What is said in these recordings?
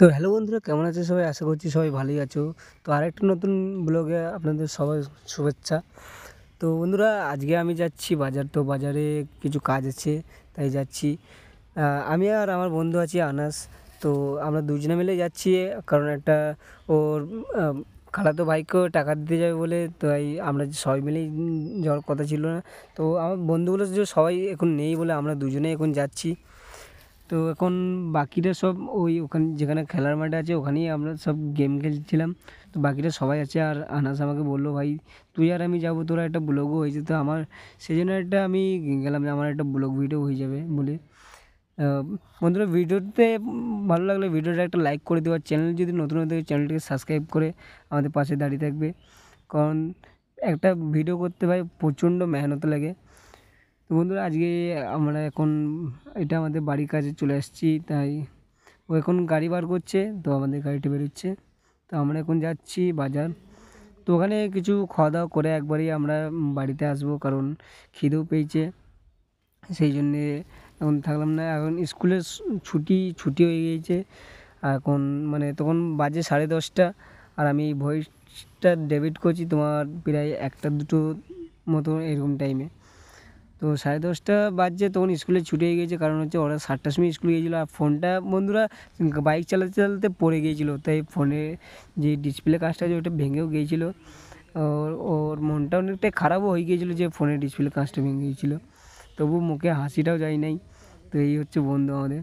তো হ্যালো বন্ধুরা, কেমন আছো সবাই? আশা করছি সবাই ভালোই আছো। তো আরেকটা নতুন ব্লগে আপনাদের সবাই শুভেচ্ছা। তো বন্ধুরা, আজকে আমি যাচ্ছি বাজার। তো বাজারে কিছু কাজ আছে, তাই যাচ্ছি। আমি আর আমার বন্ধু আছি আনাস। তো আমরা দুজনে মিলে যাচ্ছি, কারণ একটা ওর খালাতো ভাইকেও টাকা দিতে যাবে বলে, তাই আমরা সবাই মিলেই যাওয়ার কথা ছিল না। তো আমার বন্ধুগুলো যে সবাই এখন নেই বলে আমরা দুজনেই এখন যাচ্ছি। তো এখন বাকিরা সব ওখানে যেখানে খেলার মাঠ আছে ওখানেই আমরা সব গেম খেলছিলাম। তো বাকিরা সবাই আছে, আর আনাস আমাকে বললো, ভাই তুই আর আমি যাবো, তোরা একটা ব্লগও হয়েছে। তো আমার সেই জন্য একটা আমি গেলাম যে আমার একটা ব্লগ ভিডিও হয়ে যাবে বলে। বন্ধুরা, ভিডিওতে ভালো লাগলে ভিডিওটা একটা লাইক করে দেওয়ার, চ্যানেল যদি নতুন হয়ে থাকে চ্যানেলটিকে সাবস্ক্রাইব করে আমাদের পাশে দাঁড়িয়ে থাকবে। কারণ একটা ভিডিও করতে ভাই প্রচণ্ড মেহনত লাগে। তো বন্ধুরা, আজকে আমরা এখন এটা আমাদের বাড়ির কাছে চলে আসছি, তাই ও এখন গাড়ি বার করছে, তো আমাদের গাড়িটা বেরোচ্ছে। তো আমরা এখন যাচ্ছি বাজার। তো ওখানে কিছু খাওয়া দাওয়া করে একবারেই আমরা বাড়িতে আসবো, কারণ খিদেও পেয়েছে। সেই জন্যে এখন থাকলাম না। এখন স্কুলের ছুটি হয়ে গিয়েছে। এখন মানে তখন বাজে 10:30, আর আমি ভয়েসটা ডেবিট করছি তোমার প্রায় 1টা 2টো মতো এরকম টাইমে। তো 10:30 বাজছে, তখন স্কুলে ছুটি হয়ে গিয়েছে, কারণ হচ্ছে ওরা 7টার সময় স্কুলে গিয়েছিলো। আর ফোনটা বন্ধুরা বাইক চালাতে চালাতে পড়ে গিয়েছিলো, তাই ফোনে যে ডিসপ্লে কাঁচটা আছে ওটা ভেঙেও গিয়েছিলো। ওর মনটা অনেকটাই খারাপও হয়ে গিয়েছিলো যে ফোনের ডিসপ্লে কাঁচটা ভেঙে গিয়েছিলো। তবু মুখে হাসিটাও যায় নাই। তো এই হচ্ছে বন্ধু আমাদের।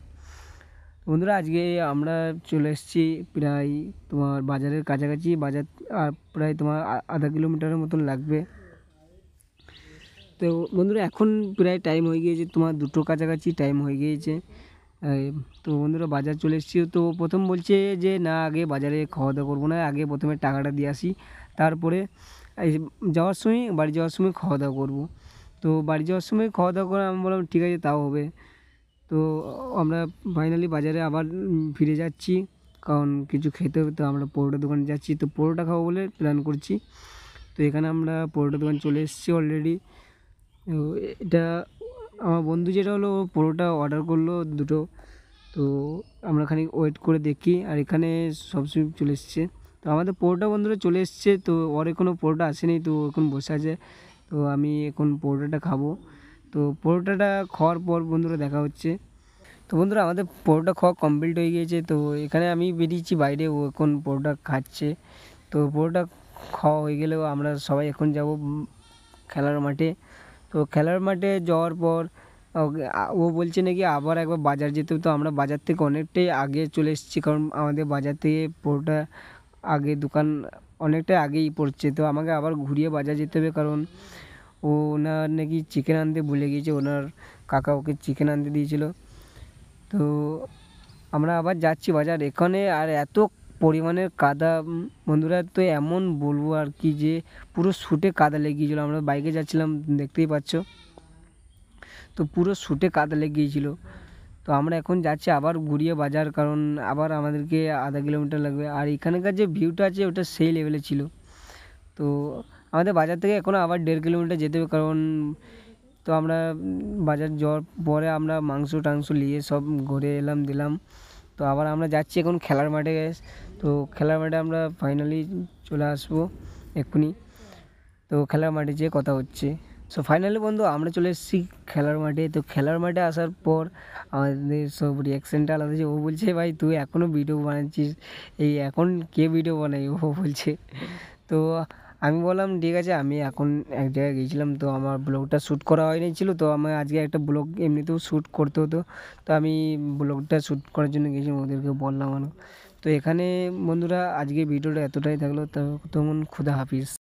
বন্ধুরা, আজকে আমরা চলে এসেছি প্রায় তোমার বাজারের কাছাকাছি। বাজার আর প্রায় তোমার আধা কিলোমিটারের মতন লাগবে। তো বন্ধুরা, এখন প্রায় টাইম হয়ে গিয়েছে তোমার 2টোর কাছাকাছি টাইম হয়ে গিয়েছে। তো বন্ধুরা, বাজার চলে এসেছি। তো প্রথম বলছে যে না, আগে বাজারে খাওয়া দাওয়া করবো না, আগে প্রথমে টাকাটা দিয়ে আসি, তারপরে বাড়ি যাওয়ার সময় খাওয়া দাওয়া করবো। তো বাড়ি যাওয়ার সময় খাওয়া দাওয়া করে আমি বললাম ঠিক আছে, তাও হবে। তো আমরা ফাইনালি বাজারে আবার ফিরে যাচ্ছি, কারণ কিছু খেতে হবে। তো আমরা পরোটা দোকানে যাচ্ছি, তো পরোটা খাবো বলে প্ল্যান করছি। তো এখানে আমরা পরোটা দোকান চলে এসেছি অলরেডি। তো এটা আমার বন্ধু যেটা হলো, ও পরোটা অর্ডার করলো 2টো। তো আমরা খানিক ওয়েট করে দেখি, আর এখানে সবসময় চলে এসছে। তো আমাদের পরোটা বন্ধুরা চলে এসছে। তো ওর এখনও পরোটা আসেনি, তো এখন বসে আছে। তো আমি এখন পরোটাটা খাবো। তো পরোটাটা খাওয়ার পর বন্ধুরা দেখা হচ্ছে। তো বন্ধুরা, আমাদের পরোটা খাওয়া কমপ্লিট হয়ে গিয়েছে। তো এখানে আমি বেরিয়েছি বাইরে, ও এখন পরোটা খাচ্ছে। তো পরোটা খাওয়া হয়ে গেলেও আমরা সবাই এখন যাব খেলার মাঠে। তো খেলার মাঠে যাওয়ার পর ও বলছে নাকি আবার একবার বাজার যেতে হবে। তো আমরা বাজার থেকে অনেকটাই আগে চলে এসেছি, কারণ আমাদের বাজার থেকে পরোটা আগে দোকান অনেকটাই আগেই পড়ছে। তো আমাকে আবার ঘুরিয়ে বাজার যেতে হবে, কারণ ওনার নাকি চিকেন আনতে ভুলে গিয়েছে, ওনার কাকা ওকে চিকেন আনতে দিয়েছিল। তো আমরা আবার যাচ্ছি বাজার। এখানে আর এত পরিমাণের কাদা বন্ধুরা, তো এমন বলবো আর কি, যে পুরো শুটে কাদা লেগে গিয়েছিলো। আমরা বাইকে যাচ্ছিলাম, দেখতেই পাচ্ছ। তো পুরো শুটে কাদা লেগে গিয়েছিলো। তো আমরা এখন যাচ্ছি আবার ঘুরিয়ে বাজার, কারণ আবার আমাদেরকে আধা কিলোমিটার লাগবে। আর এখানকার যে ভিউটা আছে ওটা সেই লেভেলে ছিল। তো আমাদের বাজার থেকে এখনও আবার 1.5 কিলোমিটার যেতে হবে, কারণ তো আমরা বাজার যাওয়ার পরে আমরা মাংস টাংস নিয়ে সব ঘুরে এলাম দিলাম। তো আবার আমরা যাচ্ছি এখন খেলার মাঠে। তো খেলার মাঠে আমরা ফাইনালি চলে আসবো এক্ষুনি। তো খেলার মাঠে যেয়ে কথা হচ্ছে। সো ফাইনালি বন্ধু, আমরা চলে এসেছি খেলার মাঠে। তো খেলার মাঠে আসার পর আমাদের সব রিয়াকশানটা আলাদা ছিল। ও বলছে, ভাই তুই এখনও ভিডিও বানাচ্ছিস, এই এখন কে ভিডিও বানাই, ও বলছে। তো আমি বললাম ঠিক আছে, আমি এখন এক জায়গায় গিয়েছিলাম, তো আমার ব্লগটা শ্যুট করা হয়নি ছিল। তো আমার আজকে একটা ব্লগ এমনিতেও শ্যুট করতে হতো, তো আমি ব্লগটা শ্যুট করার জন্য গিয়েছিলাম, ওদেরকে বললাম আরও। তো এখানে বন্ধুরা, আজকে ভিডিওটা এতটাই থাকলো। তো তখন খুদা হাফিজ।